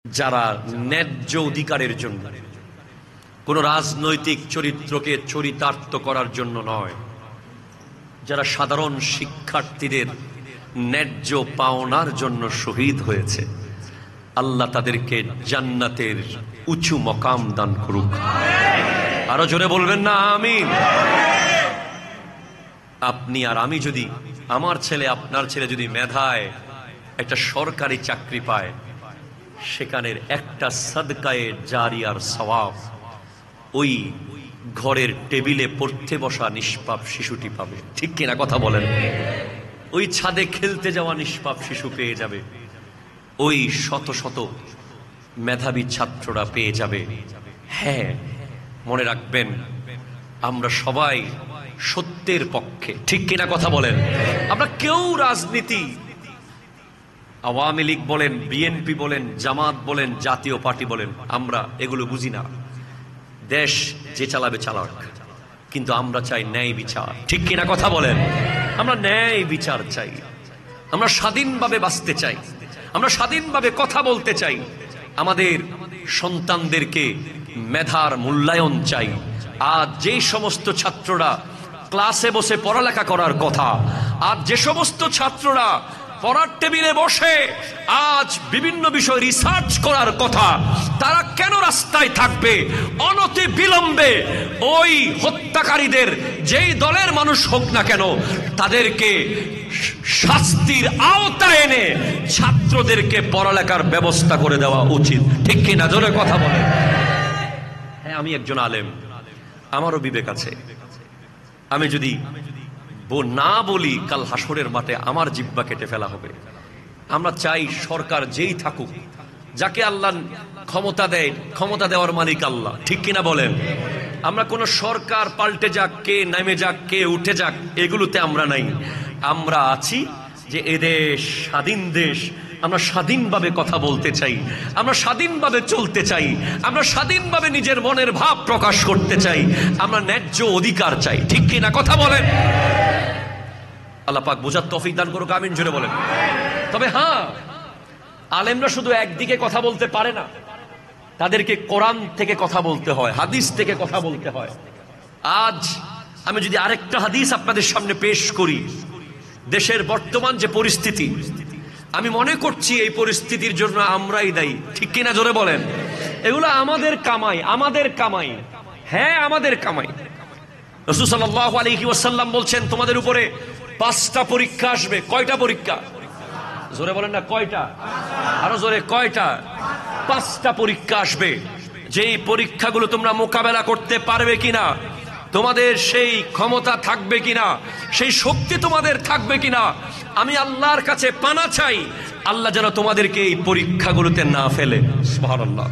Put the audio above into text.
যারা ন্যায্য অধিকারের জন্য, কোন রাজনৈতিক চরিত্রকে চরিতার্থ করার জন্য নয়, যারা সাধারণ শিক্ষার্থীদের ন্যায্য পাওনার জন্য শহীদ হয়েছে, আল্লাহ তাদেরকে জান্নাতের উঁচু মকাম দান করুক। আরো জোরে বলবেন না আমিন? আপনি আর আমি যদি, আমার ছেলে আপনার ছেলে যদি মেধায় একটা সরকারি চাকরি পায়, সেখানের একটা সাদকায়ে জারিয়ার সওয়াব ওই ঘরের টেবিলে পড়তে বসা নিষ্পাপ শিশুটি পাবে। ঠিক কিনা কথা বলেন? ওই ছাদে খেলতে যাওয়া নিষ্পাপ শিশু পেয়ে যাবে, ওই শত শত মেধাবী ছাত্ররা পেয়ে যাবে। হ্যাঁ, মনে রাখবেন, আমরা সবাই সত্যের পক্ষে। ঠিক কিনা কথা বলেন? আমরা কেউ রাজনীতি, আওয়ামী লীগ বলেন, বিএনপি বলেন, জামাত বলেন, জাতীয় পার্টি বলেন, আমরা এগুলো বুঝি না। দেশ যে চালাবে চালাক, কিন্তু আমরা চাই ন্যায় বিচার। ঠিক কিনা কথা বলেন? আমরা ন্যায় বিচার চাই, আমরা স্বাধীনভাবে বাঁচতে চাই, আমরা স্বাধীনভাবে কথা বলতে চাই, আমাদের সন্তানদেরকে মেধার মূল্যায়ন চাই। আর যে সমস্ত ছাত্ররা ক্লাসে বসে পড়ালেখা করার কথা, আর যে সমস্ত ছাত্ররা পড়ার টেবিলে বসে আজ বিভিন্ন বিষয় রিসার্চ করার কথা, তারা কেন রাস্তায় থাকবে? অনতি বিলম্বে ওই হত্যাকারীদের যেই দলের মানুষ হোক না কেন, তাদেরকে শাস্তির আওতায় এনে ছাত্রদেরকে পড়ালেখার ব্যবস্থা করে দেওয়া উচিত। ঠিক কিনা? জোরে কথা বলেন। হ্যাঁ, আমি একজন আলেম, আমারও বিবেক আছে। আমি যদি না বলি, কাল হাসরের মাঠে আমার জিহ্বা কেটে ফেলা হবে। আমরা চাই সরকার যেই থাকুক, যাকে আল্লাহ ক্ষমতা দেয়, ক্ষমতা দেওয়ার মালিক আল্লাহ। ঠিক কিনা বলেন? আমরা কোন সরকার পাল্টে যাক, কে নেমে যাক, কে উঠে যাক, এগুলোতে আমরা নাই। আমরা আছি যে এদেশ স্বাধীন দেশ, আমরা স্বাধীনভাবে কথা বলতে চাই, আমরা স্বাধীনভাবে চলতে চাই, আমরা স্বাধীনভাবে নিজের মনের ভাব প্রকাশ করতে চাই, আমরা ন্যায্য অধিকার চাই। ঠিক কিনা কথা বলেন? আল্লাহ পাক বোঝার তৌফিক দান করুক, আমিন জোরে বলেন। তবে হ্যাঁ, আলেমরা শুধু একদিকে কথা বলতে পারে না, তাদেরকে কোরআন থেকে কথা বলতে হয়, হাদিস থেকে কথা বলতে হয়। আজ আমি যদি আরেকটা হাদিস আপনাদের সামনে পেশ করি, দেশের বর্তমান যে পরিস্থিতি, আমি মনে করছি এই পরিস্থিতির জন্য আমরাই দায়ী। ঠিক কিনা জোরে বলেন? এগুলো আমাদের কামাই, আমাদের কামাই। হ্যাঁ, আমাদের কামাই। রাসূল সাল্লাল্লাহু আলাইহি ওয়াসাল্লাম বলছেন, তোমাদের উপরে 5টা পরীক্ষা আসবে। কয়টা পরীক্ষা? জোরে বলেন না, কয়টা? আরো জোরে, কয়টা? 5টা পরীক্ষা আসবে। যেই পরীক্ষাগুলো তোমরা মোকাবেলা করতে পারবে কিনা, তোমাদের সেই ক্ষমতা থাকবে কিনা, সেই শক্তি তোমাদের থাকবে কিনা, আমি আল্লাহর কাছে পানা চাই, আল্লাহ যেন তোমাদেরকে এই পরীক্ষাগুলোতে না ফেলে। সুবহানাল্লাহ।